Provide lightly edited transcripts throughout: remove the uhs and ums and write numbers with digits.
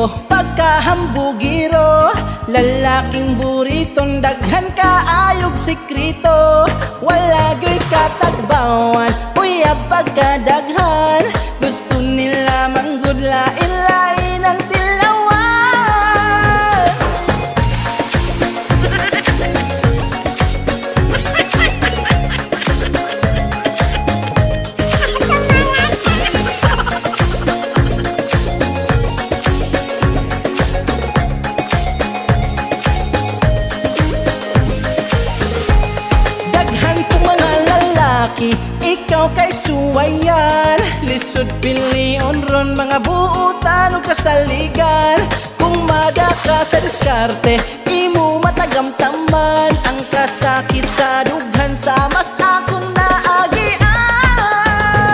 sikrito pagkahambugiro, lalaking buriton daghan kaayog sikrito, wala gyoy katagbawan uyab pagkadaghan, gusto nila manggudlain-lain ang tilawan. Ikaw kay suwayan, lisod pilion ron mga buutan o kasaligan. Kung mada ka sa diskarte, imo matagamtaman ang kasakit sa dughan sa mas akong naagian.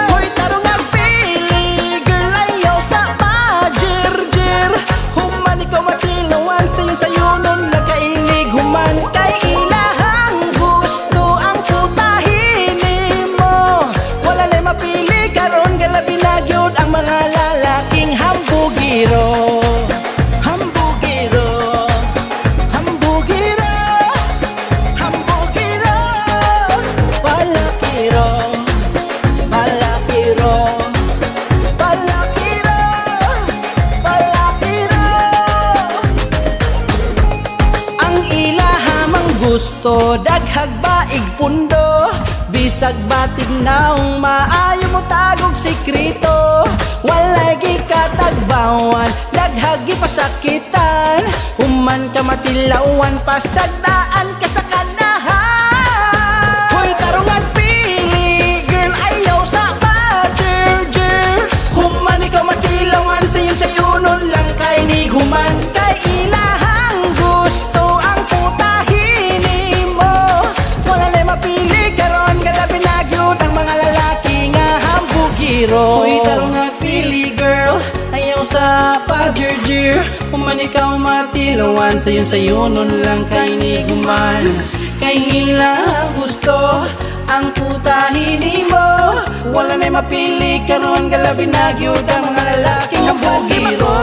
Hoy tarong agpili, girl ayaw sa pajir-jir, human ikaw matilawan sayo sayunon nagkailig, human kay ilahang gusto ang putahin nimo. Wala na mapili karon galabi na gyud ang mga lalaking hambugiro. Hambugiro, hambugiro, hambugiro, palakiro, palakiro, palakiro, palakiro. Ang ilahamang gusto daghag baig pundo, bisag batig naong maayo mo tagog sikrito, walay gikatagbawan daghag gipasakitan, human ka matilawan pasagdaan ka sa kanahan. Hoy tarong agpili, girl ayaw sa pajir-jir, human ikaw matilawan sayo sayunon lang kay ni human kay ilahang gusto ang putahin nimo. Wala na mapili karon galabi na gyud ang mga lalaki nga hambugiro. Hoy tarong agpili girl, ayaw sa pajir-jir, human ikaw matilawan sayo sayunon lang kay ni human kay ilang gusto ang putahin nimo. Wala na mapili karon galabi na gyud ang mga lalaking hambugiro.